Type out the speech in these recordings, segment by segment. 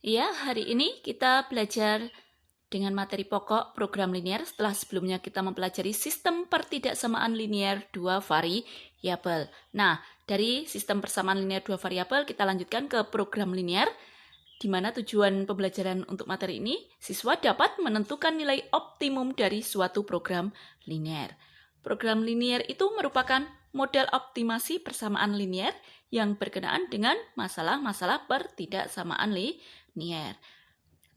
Iya, hari ini kita belajar dengan materi pokok program linear setelah sebelumnya kita mempelajari sistem pertidaksamaan linear dua variabel. Nah, dari sistem persamaan linear dua variabel kita lanjutkan ke program linear, di mana tujuan pembelajaran untuk materi ini, siswa dapat menentukan nilai optimum dari suatu program linear. Program linear itu merupakan model optimasi persamaan linear yang berkenaan dengan masalah-masalah pertidaksamaan linear.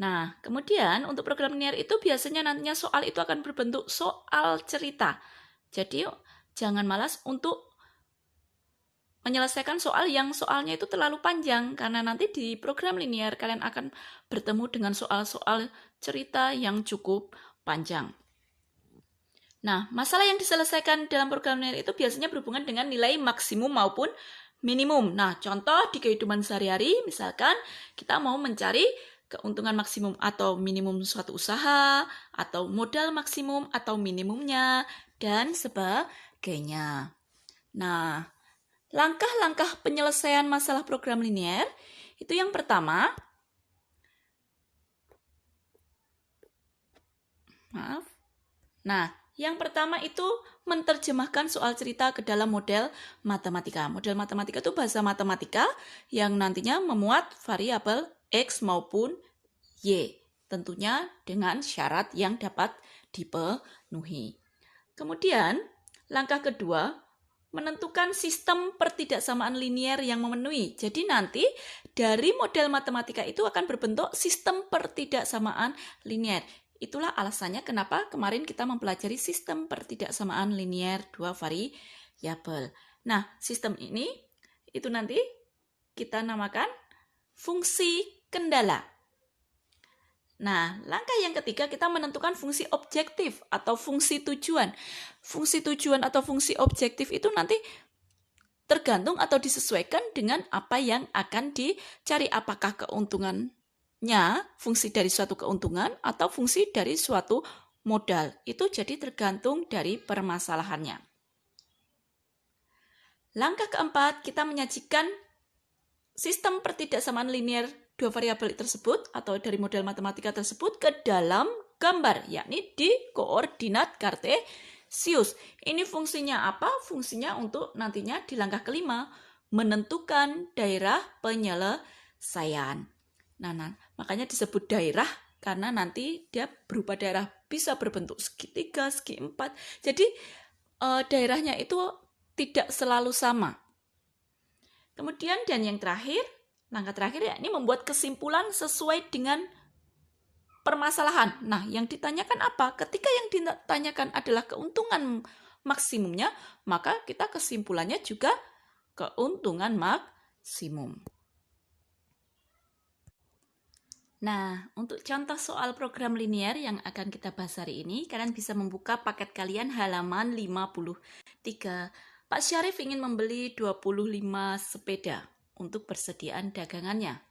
Nah, kemudian untuk program linear itu biasanya nantinya soal itu akan berbentuk soal cerita. Jadi, jangan malas untuk menyelesaikan soal yang soalnya itu terlalu panjang, karena nanti di program linear kalian akan bertemu dengan soal-soal cerita yang cukup panjang. Nah, masalah yang diselesaikan dalam program linear itu biasanya berhubungan dengan nilai maksimum maupun minimum. Nah, contoh di kehidupan sehari-hari, misalkan kita mau mencari keuntungan maksimum atau minimum suatu usaha, atau modal maksimum atau minimumnya, dan sebagainya. Nah, langkah-langkah penyelesaian masalah program linear itu yang pertama, yang pertama itu menerjemahkan soal cerita ke dalam model matematika. Model matematika itu bahasa matematika yang nantinya memuat variabel X maupun Y. Tentunya dengan syarat yang dapat dipenuhi. Kemudian, langkah kedua, menentukan sistem pertidaksamaan linear yang memenuhi. Jadi nanti dari model matematika itu akan berbentuk sistem pertidaksamaan linear. Itulah alasannya kenapa kemarin kita mempelajari sistem pertidaksamaan linear dua variabel. Nah, sistem ini itu nanti kita namakan fungsi kendala. Nah, langkah yang ketiga kita menentukan fungsi objektif atau fungsi tujuan. Fungsi tujuan atau fungsi objektif itu nanti tergantung atau disesuaikan dengan apa yang akan dicari, apakah keuntungannya fungsi dari suatu keuntungan atau fungsi dari suatu modal. Itu jadi tergantung dari permasalahannya. Langkah keempat, kita menyajikan sistem pertidaksamaan linear dua variabel tersebut atau dari model matematika tersebut ke dalam gambar, yakni di koordinat kartesius. Ini fungsinya apa? Fungsinya untuk nantinya di langkah kelima menentukan daerah penyelesaian. Nah, makanya disebut daerah karena nanti dia berupa daerah bisa berbentuk segitiga, segi empat. Jadi daerahnya itu tidak selalu sama. Kemudian dan yang terakhir, langkah terakhir yakni membuat kesimpulan sesuai dengan permasalahan. Nah, yang ditanyakan apa? Ketika yang ditanyakan adalah keuntungan maksimumnya, maka kita kesimpulannya juga keuntungan maksimum. Nah, untuk contoh soal program linear yang akan kita bahas hari ini, kalian bisa membuka paket kalian halaman 53. Pak Syarif ingin membeli 25 sepeda untuk persediaan dagangannya.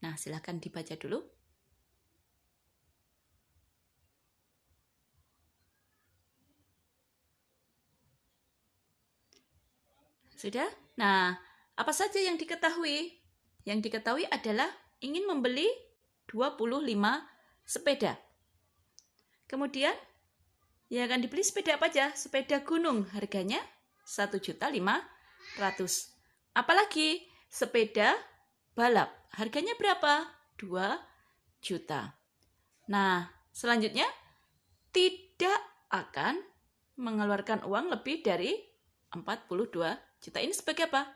Nah, silahkan dibaca dulu. Sudah? Nah, apa saja yang diketahui? Yang diketahui adalah ingin membeli 25 sepeda. Kemudian, yang akan dibeli sepeda apa aja? Sepeda gunung, harganya 1.500.000. Apalagi sepeda balap, harganya berapa? 2 juta. Nah, selanjutnya tidak akan mengeluarkan uang lebih dari 42 juta. Ini sebagai apa?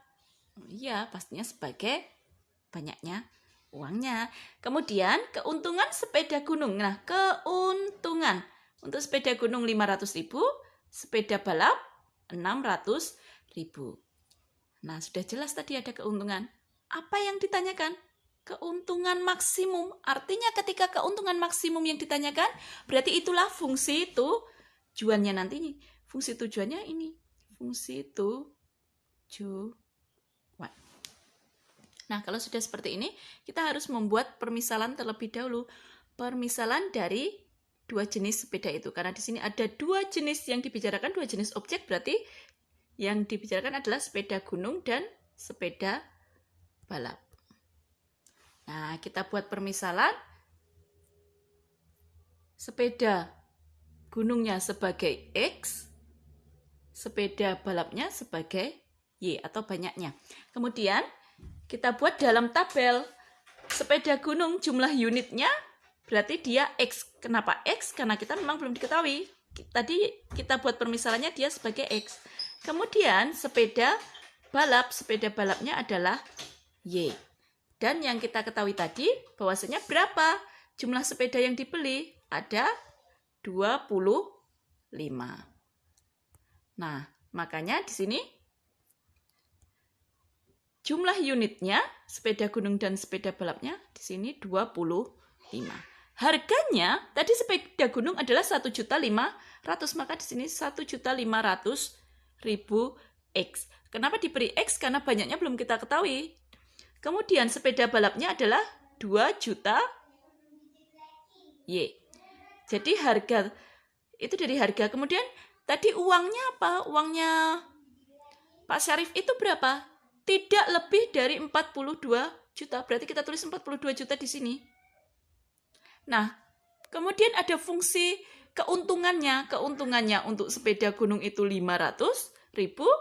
Iya, pastinya sebagai banyaknya uangnya. Kemudian keuntungan sepeda gunung. Nah, keuntungan untuk sepeda gunung 500.000, sepeda balap 600.000. Nah, sudah jelas tadi ada keuntungan. Apa yang ditanyakan? Keuntungan maksimum. Artinya ketika keuntungan maksimum yang ditanyakan, berarti itulah fungsi tujuannya nanti. Fungsi tujuannya ini. Fungsi tujuan. Nah, kalau sudah seperti ini, kita harus membuat permisalan terlebih dahulu. Permisalan dari dua jenis sepeda itu. Karena di sini ada dua jenis yang dibicarakan, dua jenis objek, berarti yang dibicarakan adalah sepeda gunung dan sepeda balap. Nah, kita buat permisalan. Sepeda gunungnya sebagai X, sepeda balapnya sebagai Y atau banyaknya. Kemudian kita buat dalam tabel. Sepeda gunung jumlah unitnya berarti dia X. Kenapa X? Karena kita memang belum diketahui. Tadi kita buat permisalannya dia sebagai X. Kemudian sepeda balapnya adalah Y. Dan yang kita ketahui tadi bahwasanya berapa jumlah sepeda yang dibeli? Ada 25. Nah, makanya di sini jumlah unitnya sepeda gunung dan sepeda balapnya di sini 25. Harganya tadi sepeda gunung adalah 1.500.000, maka di sini 1.500.000 X. Kenapa diberi X? Karena banyaknya belum kita ketahui. Kemudian sepeda balapnya adalah 2 juta Y. Jadi harga itu dari harga. Kemudian tadi uangnya apa? Uangnya Pak Syarif itu berapa? Tidak lebih dari 42 juta. Berarti kita tulis 42 juta di sini. Nah, kemudian ada fungsi keuntungannya. Keuntungannya untuk sepeda gunung itu 500.000,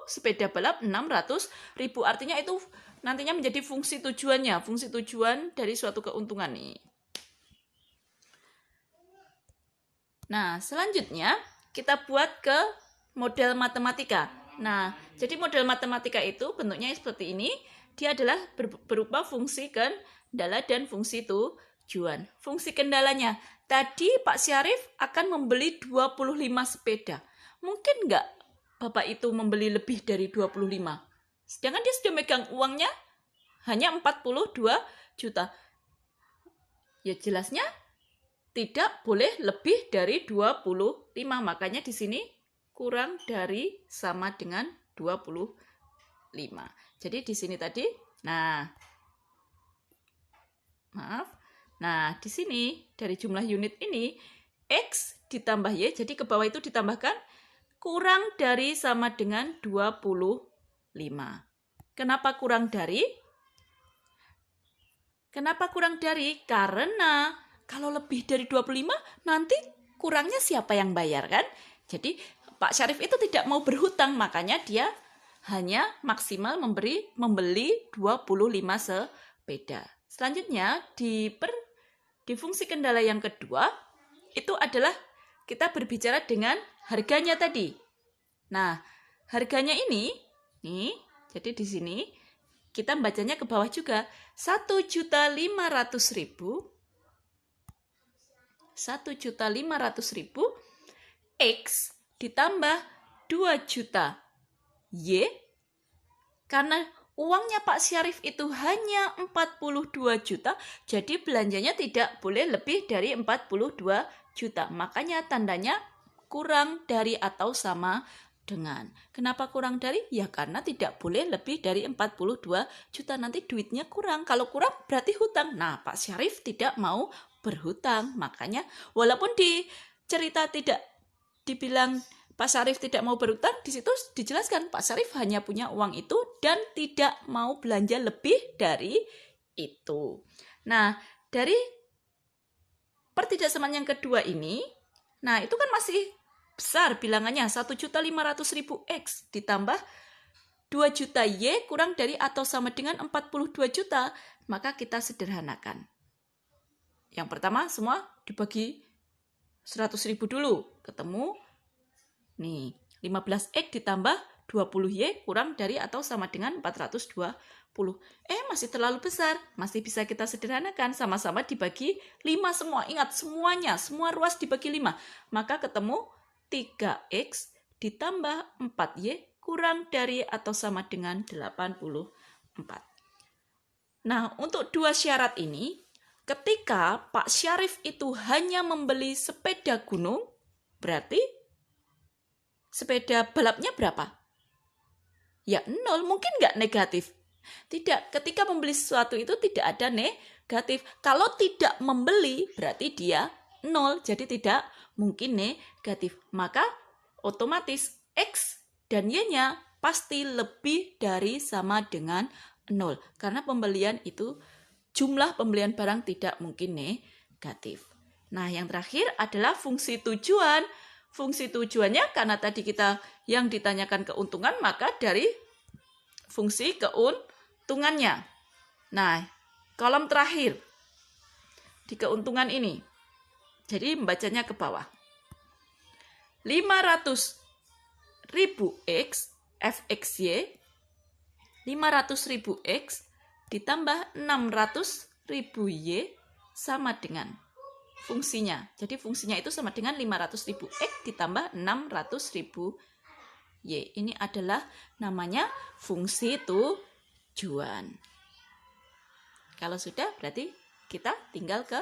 sepeda balap 600.000. Artinya itu nantinya menjadi fungsi tujuannya, fungsi tujuan dari suatu keuntungan nih. Nah, selanjutnya kita buat ke model matematika. Nah, jadi model matematika itu bentuknya seperti ini. Dia adalah berupa fungsi kendala dan fungsi tujuan. Fungsi kendalanya, tadi Pak Syarif akan membeli 25 sepeda. Mungkin nggak Bapak itu membeli lebih dari 25? Sedangkan dia sudah megang uangnya hanya 42 juta. Ya jelasnya tidak boleh lebih dari 25. Makanya di sini kurang dari sama dengan 25. Jadi di sini tadi, nah di sini dari jumlah unit ini X ditambah Y, jadi ke bawah itu ditambahkan kurang dari sama dengan 25. Kenapa kurang dari? Kenapa kurang dari? Karena kalau lebih dari 25 nanti kurangnya siapa yang bayar kan? Jadi Pak Syarif itu tidak mau berhutang, makanya dia hanya maksimal membeli 25 sepeda. Selanjutnya di fungsi kendala yang kedua itu adalah kita berbicara dengan harganya tadi. Nah, harganya ini nih, jadi di sini kita bacanya ke bawah juga 1.500.000 X ditambah 2 juta Y, karena uangnya Pak Syarif itu hanya 42 juta, jadi belanjanya tidak boleh lebih dari 42 juta. Makanya tandanya kurang dari atau sama dengan. Kenapa kurang dari? Ya karena tidak boleh lebih dari 42 juta. Nanti duitnya kurang. Kalau kurang berarti hutang. Nah, Pak Syarif tidak mau berhutang. Makanya walaupun di cerita tidak dibilang Pak Syarif tidak mau berhutang, di situ dijelaskan Pak Syarif hanya punya uang itu dan tidak mau belanja lebih dari itu. Nah, dari pertidaksamaan yang kedua ini, nah itu kan masih besar bilangannya 1.500.000 X ditambah 2 juta Y kurang dari atau sama dengan 42 juta. Maka kita sederhanakan. Yang pertama semua dibagi 100.000 dulu. Ketemu nih 15X ditambah 20Y kurang dari atau sama dengan 420. Masih terlalu besar. Masih bisa kita sederhanakan. Sama-sama dibagi 5 semua. Ingat semuanya, semua ruas dibagi 5. Maka ketemu 3X ditambah 4Y kurang dari atau sama dengan 84. Nah, untuk dua syarat ini, ketika Pak Syarif itu hanya membeli sepeda gunung, berarti sepeda balapnya berapa? Ya 0, mungkin nggak negatif. Tidak, ketika membeli sesuatu itu tidak ada negatif. Kalau tidak membeli, berarti dia 0, jadi tidak mungkin negatif. Maka otomatis X dan Y-nya pasti lebih dari sama dengan 0. Karena pembelian itu jumlah pembelian barang tidak mungkin negatif. Nah, yang terakhir adalah fungsi tujuan. Fungsi tujuannya karena tadi kita yang ditanyakan keuntungan, maka dari fungsi keuntungannya. Nah, kolom terakhir di keuntungan ini. Jadi membacanya ke bawah. 500.000 X fxy 500.000 X ditambah 600.000 Y sama dengan fungsinya. Jadi fungsinya itu sama dengan 500.000 X ditambah 600.000 Y. Ini adalah namanya fungsi tujuan. Kalau sudah berarti kita tinggal ke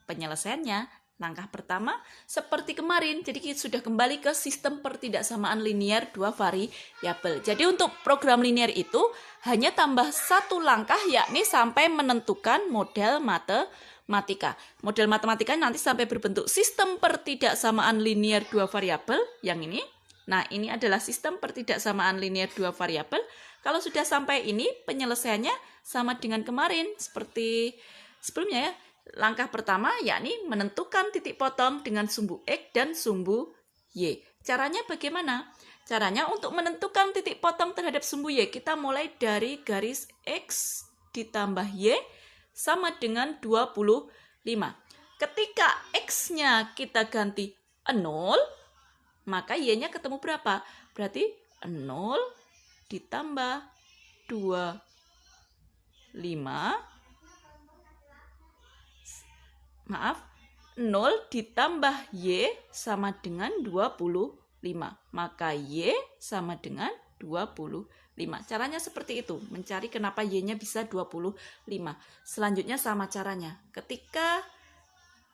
penyelesaiannya. Langkah pertama seperti kemarin, jadi kita sudah kembali ke sistem pertidaksamaan linear dua variabel. Jadi untuk program linear itu hanya tambah satu langkah, yakni sampai menentukan model matematika. Model matematika nanti sampai berbentuk sistem pertidaksamaan linear dua variabel yang ini. Nah, ini adalah sistem pertidaksamaan linear dua variabel. Kalau sudah sampai ini, penyelesaiannya sama dengan kemarin seperti sebelumnya ya. Langkah pertama yakni menentukan titik potong dengan sumbu X dan sumbu Y. Caranya bagaimana? Caranya untuk menentukan titik potong terhadap sumbu Y, kita mulai dari garis X ditambah Y sama dengan 25. Ketika X-nya kita ganti 0, maka Y-nya ketemu berapa? Berarti 0 ditambah 25 0 ditambah Y sama dengan 25. Maka Y sama dengan 25. Caranya seperti itu. Mencari kenapa Y-nya bisa 25. Selanjutnya sama caranya.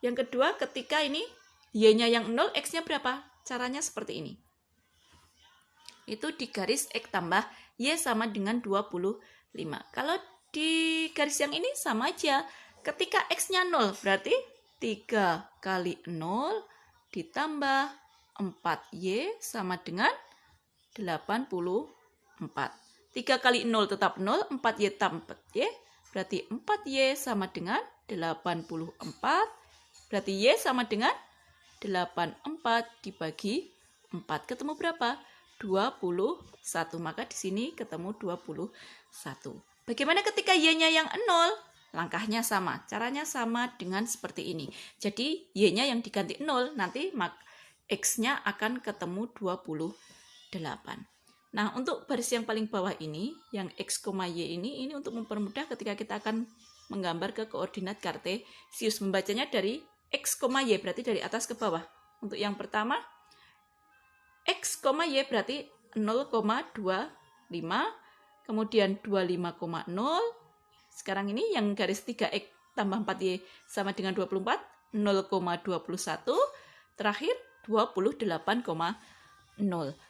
Yang kedua, ketika ini Y-nya yang 0, X-nya berapa? Caranya seperti ini. Itu di garis X tambah Y sama dengan 25. Kalau di garis yang ini sama aja. Ketika X-nya 0, berarti 3 kali 0 ditambah 4Y sama dengan 84. 3 kali 0 tetap 0, 4Y tambah Y, berarti 4Y sama dengan 84. Berarti Y sama dengan 84 dibagi 4. Ketemu berapa? 21. Maka di sini ketemu 21. Bagaimana ketika Y-nya yang 0? Langkahnya sama, caranya sama dengan seperti ini. Jadi Y-nya yang diganti 0, nanti X-nya akan ketemu 28. Nah, untuk baris yang paling bawah ini, yang X, Y ini untuk mempermudah ketika kita akan menggambar ke koordinat kartesius. Membacanya dari X, Y, berarti dari atas ke bawah. Untuk yang pertama, X, Y berarti 0,25, kemudian 25,0. Sekarang ini yang garis 3X tambah 4Y sama dengan 24, 0,21. Terakhir 28,0.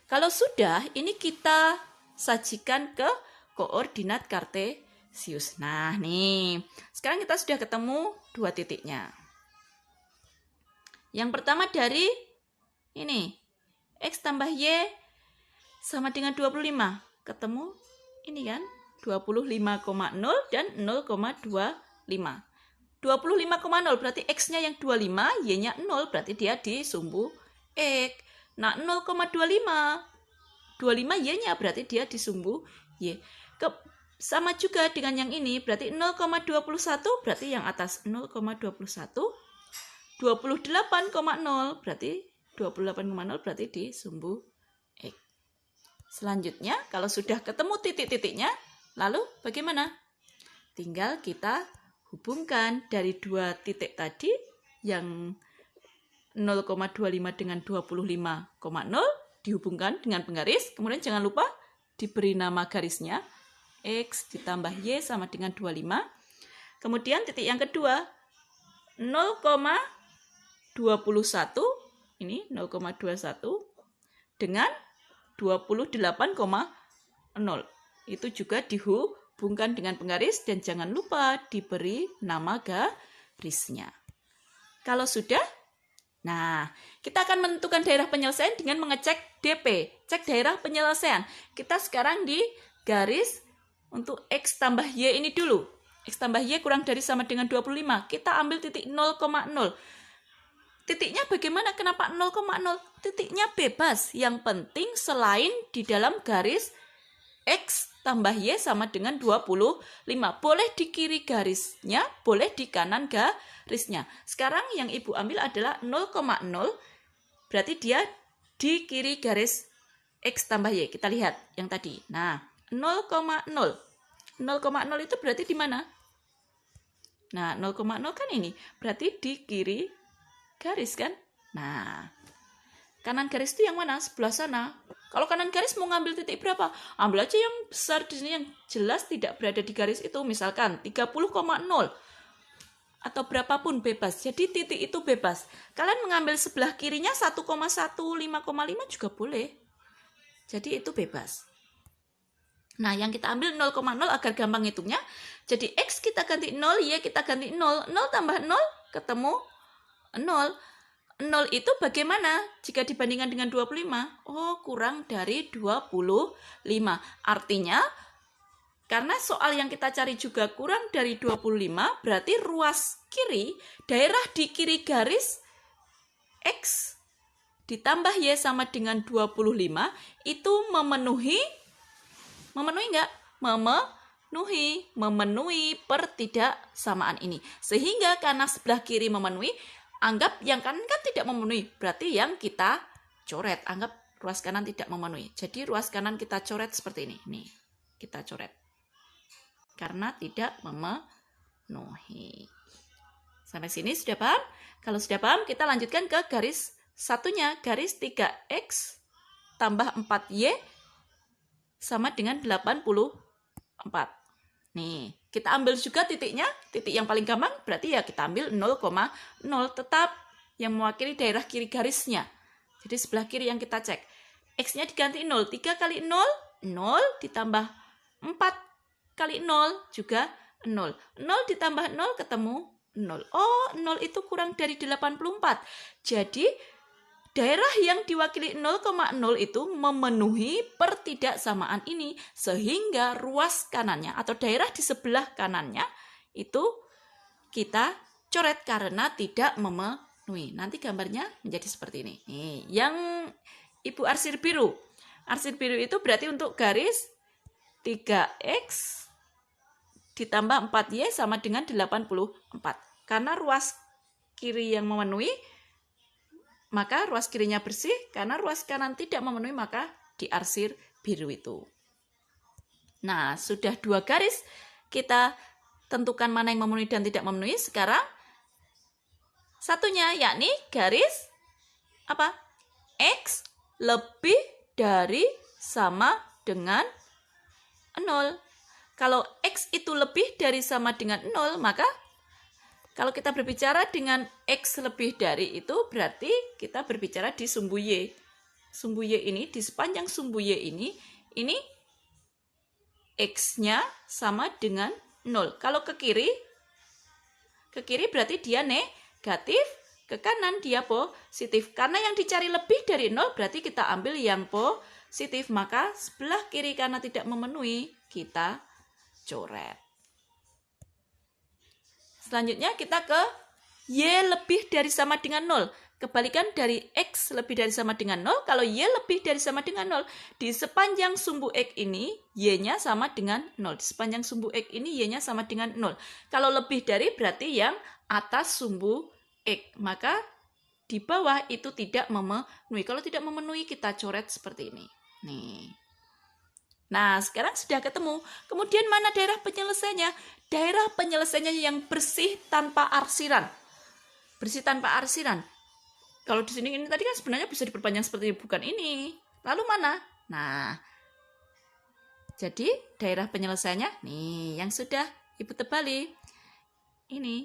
Kalau sudah, ini kita sajikan ke koordinat kartesius. Nah, nih. Sekarang kita sudah ketemu dua titiknya. Yang pertama dari ini. X tambah Y sama dengan 25. Ketemu ini kan? 25,0 dan 0,25. 25,0 berarti X-nya yang 25, Y-nya 0, berarti dia di sumbu X. Nah, 0,25. 25 Y-nya berarti dia di sumbu Y. Sama juga dengan yang ini, berarti 0,21 berarti yang atas 0,21. 28,0 berarti 28,0 berarti di sumbu X. Selanjutnya, kalau sudah ketemu titik-titiknya, lalu bagaimana? Tinggal kita hubungkan dari dua titik tadi yang 0,25 dengan 25,0 dihubungkan dengan penggaris. Kemudian jangan lupa diberi nama garisnya. X ditambah Y sama dengan 25. Kemudian titik yang kedua 0,21 ini 0,21 dengan 28,0. Itu juga dihubungkan dengan penggaris dan jangan lupa diberi nama garisnya. Kalau sudah, nah, kita akan menentukan daerah penyelesaian dengan mengecek DP, cek daerah penyelesaian. Kita sekarang di garis untuk X tambah Y ini dulu. X tambah Y kurang dari sama dengan 25. Kita ambil titik 0,0. Titiknya bagaimana? Kenapa 0,0? Titiknya bebas. Yang penting selain di dalam garis X tambah Y sama dengan 25. Boleh di kiri garisnya, boleh di kanan garisnya. Sekarang yang Ibu ambil adalah 0,0. Berarti dia di kiri garis X tambah Y. Kita lihat yang tadi. Nah, 0,0. 0,0 itu berarti di mana? Nah, 0,0 kan ini. Berarti di kiri garis kan? Nah, kanan garis itu yang mana? Sebelah sana. Kalau kanan garis mau ngambil titik berapa? Ambil aja yang besar di sini yang jelas tidak berada di garis itu. Misalkan 30,0 atau berapapun bebas. Jadi titik itu bebas. Kalian mengambil sebelah kirinya 1,1, 5,5 juga boleh. Jadi itu bebas. Nah, yang kita ambil 0,0 agar gampang hitungnya. Jadi X kita ganti 0, Y kita ganti 0. 0 tambah 0 ketemu 0. 0 itu bagaimana jika dibandingkan dengan 25? Oh, kurang dari 25. Artinya, karena soal yang kita cari juga kurang dari 25, berarti ruas kiri, daerah di kiri garis X ditambah Y sama dengan 25, itu memenuhi enggak? Memenuhi pertidaksamaan ini. Sehingga karena sebelah kiri memenuhi, anggap yang kanan kan tidak memenuhi. Berarti yang kita coret, anggap ruas kanan tidak memenuhi. Jadi ruas kanan kita coret seperti ini. Nih, kita coret. Karena tidak memenuhi. Sampai sini sudah paham? Kalau sudah paham, kita lanjutkan ke garis satunya. Garis 3X tambah 4Y sama dengan 84. Nih, kita ambil juga titiknya. Titik yang paling gampang berarti ya kita ambil 0,0. Tetap yang mewakili daerah kiri garisnya. Jadi sebelah kiri yang kita cek. X-nya diganti 0. 3 kali 0, 0 ditambah 4 kali 0 juga 0. 0 ditambah 0 ketemu 0. Oh, 0 itu kurang dari 84. Jadi daerah yang diwakili 0,0 itu memenuhi pertidaksamaan ini, sehingga ruas kanannya atau daerah di sebelah kanannya itu kita coret karena tidak memenuhi. Nanti gambarnya menjadi seperti ini. Nih, yang Ibu arsir biru. Arsir biru itu berarti untuk garis 3X ditambah 4Y sama dengan 84. Karena ruas kiri yang memenuhi, maka ruas kirinya bersih. Karena ruas kanan tidak memenuhi, maka diarsir biru itu. Nah, sudah 2 garis. Kita tentukan mana yang memenuhi dan tidak memenuhi. Sekarang satunya, yakni garis apa? X lebih dari sama dengan 0. Kalau X itu lebih dari sama dengan 0, maka kalau kita berbicara dengan X lebih dari itu, berarti kita berbicara di sumbu Y. Sumbu Y ini, di sepanjang sumbu Y ini X-nya sama dengan 0. Kalau ke kiri berarti dia negatif, ke kanan dia positif. Karena yang dicari lebih dari 0, berarti kita ambil yang positif. Maka sebelah kiri karena tidak memenuhi, kita coret. Selanjutnya kita ke Y lebih dari sama dengan 0. Kebalikan dari X lebih dari sama dengan 0. Kalau Y lebih dari sama dengan 0. Di sepanjang sumbu X ini, Y-nya sama dengan 0. Di sepanjang sumbu X ini, Y-nya sama dengan 0. Kalau lebih dari berarti yang atas sumbu X. Maka di bawah itu tidak memenuhi. Kalau tidak memenuhi, kita coret seperti ini. Nih. Nah, sekarang sudah ketemu. Kemudian mana daerah penyelesaiannya? Daerah penyelesaiannya yang bersih tanpa arsiran. Bersih tanpa arsiran. Kalau di sini ini tadi kan sebenarnya bisa diperpanjang seperti bukan ini. Lalu mana? Nah, jadi daerah penyelesaiannya nih yang sudah Ibu tebali. Ini.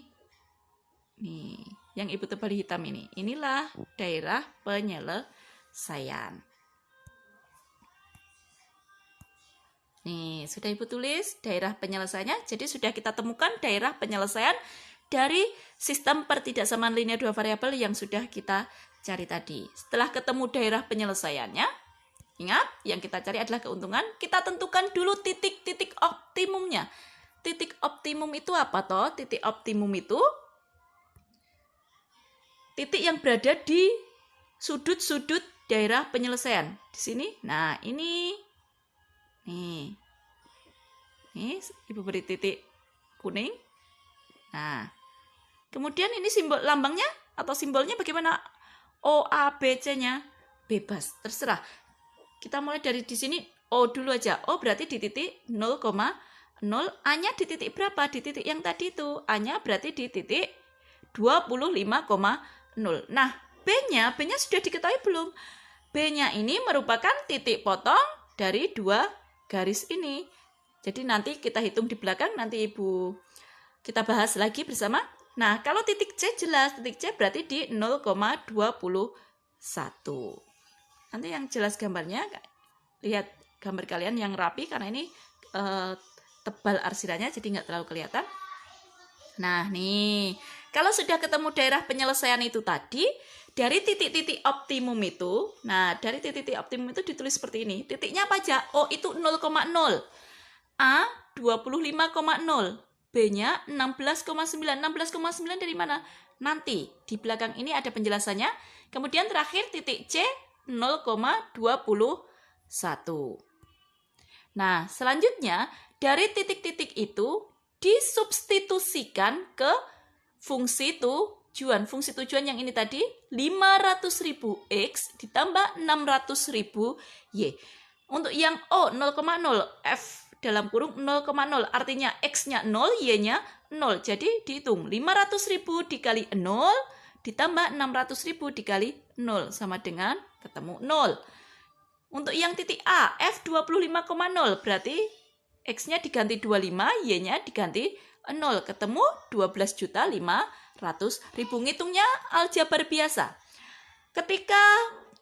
Nih, yang Ibu tebali hitam ini. Inilah daerah penyelesaian. Nih, sudah Ibu tulis daerah penyelesaiannya. Jadi sudah kita temukan daerah penyelesaian dari sistem pertidaksamaan linear 2 variabel yang sudah kita cari tadi. Setelah ketemu daerah penyelesaiannya, Ingat, yang kita cari adalah keuntungan. Kita tentukan dulu titik-titik optimumnya. Titik optimum itu apa toh? Titik optimum itu titik yang berada di sudut-sudut daerah penyelesaian. Di sini, nah ini. Nih, Ibu beri titik kuning. Nah, kemudian ini simbol lambangnya atau simbolnya bagaimana? O, A, B, C-nya bebas, terserah. Kita mulai dari di sini O dulu aja. O berarti di titik 0,0. A-nya di titik berapa? Di titik yang tadi itu. A-nya berarti di titik 25,0. Nah, B-nya sudah diketahui belum? B-nya ini merupakan titik potong dari dua garis ini. Jadi nanti kita hitung di belakang, nanti Ibu kita bahas lagi bersama. Nah, kalau titik C jelas, titik C berarti di 0,21. Nanti yang jelas gambarnya, lihat gambar kalian yang rapi karena ini tebal arsirannya jadi nggak terlalu kelihatan. Nah nih, kalau sudah ketemu daerah penyelesaian itu tadi, dari titik-titik optimum itu, nah dari titik-titik optimum itu ditulis seperti ini. Titiknya apa aja? O itu 0,0, A 25,0, B-nya 16,9. 16,9 dari mana? Nanti di belakang ini ada penjelasannya. Kemudian terakhir titik C 0,21. Nah, selanjutnya dari titik-titik itu disubstitusikan ke fungsi tujuan. Fungsi tujuan yang ini tadi 500.000 X ditambah 600.000 Y. Untuk yang O 0,0, F dalam kurung 0,0 artinya X-nya 0, Y-nya 0. Jadi dihitung 500.000 dikali 0 ditambah 600.000 dikali 0 sama dengan ketemu 0. Untuk yang titik A, F 25,0 berarti X-nya diganti 25, Y-nya diganti 0. Ketemu 12.500.000. Ngitungnya aljabar biasa. Ketika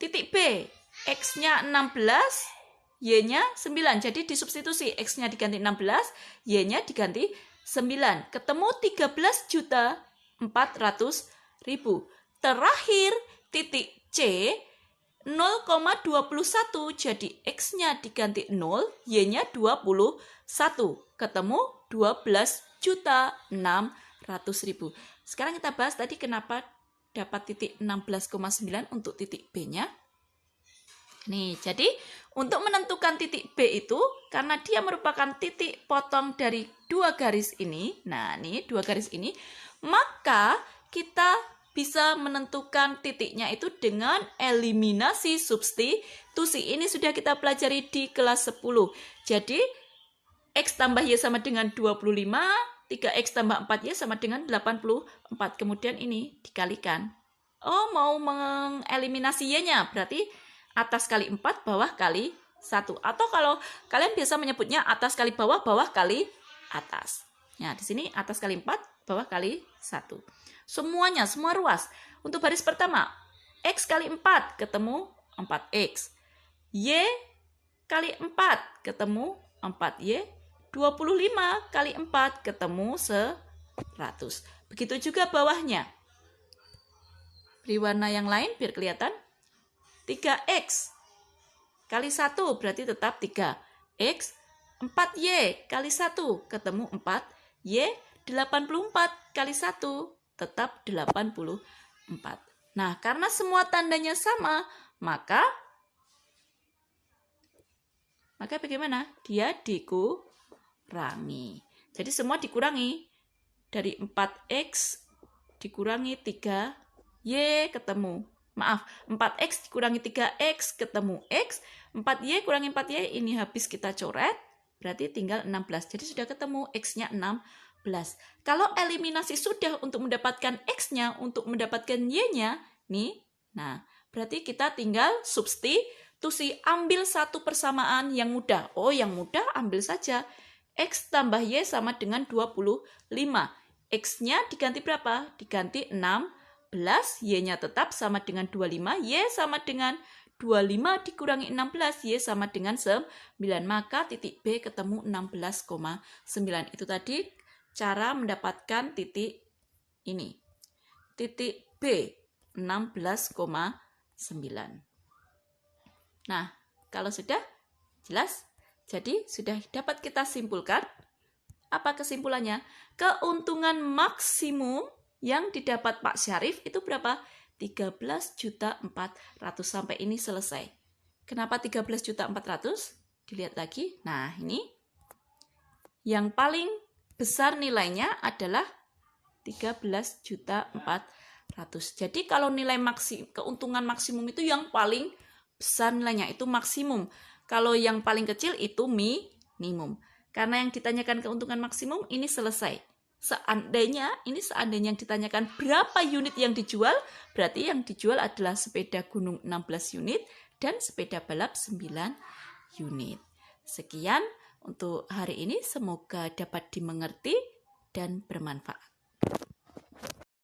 titik B, X-nya 16, Y-nya 9. Jadi disubstitusi, X-nya diganti 16, Y-nya diganti 9. Ketemu 13.400.000. Terakhir titik C 0,21, jadi X-nya diganti 0, Y-nya 21. Ketemu 12.600.000. Sekarang kita bahas tadi kenapa dapat titik 16,9 untuk titik B-nya. Nih, jadi untuk menentukan titik B itu, karena dia merupakan titik potong dari dua garis ini, nah nih dua garis ini, maka kita bisa menentukan titiknya itu dengan eliminasi substitusi. Ini sudah kita pelajari di kelas 10. Jadi, X tambah Y sama dengan 25, 3X tambah 4Y sama dengan 84. Kemudian ini dikalikan. Oh, mau mengeliminasi Y-nya, berarti atas kali 4, bawah kali 1. Atau kalau kalian biasa menyebutnya atas kali bawah, bawah kali atas. Nah, di sini atas kali 4, bawah kali 1. Semuanya, semua ruas. Untuk baris pertama, X kali 4 ketemu 4X. Y kali 4 ketemu 4Y. 25 kali 4 ketemu 100. Begitu juga bawahnya. Beri warna yang lain biar kelihatan. 3X kali 1 berarti tetap 3X. 4Y kali 1 ketemu 4Y. 84 kali 1 tetap 84. Nah, karena semua tandanya sama, maka bagaimana? Dia dikurangi. Jadi semua dikurangi. Dari 4X dikurangi 3Y ketemu. Maaf, 4X dikurangi 3X ketemu X. 4Y kurangi 4Y, ini habis kita coret. Berarti tinggal 16. Jadi sudah ketemu X-nya 16. Kalau eliminasi sudah untuk mendapatkan X-nya, untuk mendapatkan Y-nya, nih, nah, berarti kita tinggal substitusi, ambil satu persamaan yang mudah. Oh, yang mudah ambil saja. X tambah Y sama dengan 25. X-nya diganti berapa? Diganti 16, Y-nya tetap sama dengan 25, Y sama dengan 25 dikurangi 16, Y sama dengan 9. Maka titik B ketemu 16,9. Itu tadi cara mendapatkan titik ini. Titik B 16,9. Nah, Kalau sudah jelas, jadi sudah dapat kita simpulkan. Apa kesimpulannya? Keuntungan maksimum yang didapat Pak Syarif itu berapa? 13.400.000. Sampai ini selesai. Kenapa 13.400.000? Dilihat lagi. Nah, ini yang paling besar nilainya adalah 13.400.000. Jadi kalau nilai keuntungan maksimum itu yang paling besar nilainya, itu maksimum. Kalau yang paling kecil itu minimum. Karena yang ditanyakan keuntungan maksimum ini selesai. Seandainya yang ditanyakan berapa unit yang dijual, berarti yang dijual adalah sepeda gunung 16 unit dan sepeda balap 9 unit. Sekian untuk hari ini, semoga dapat dimengerti dan bermanfaat.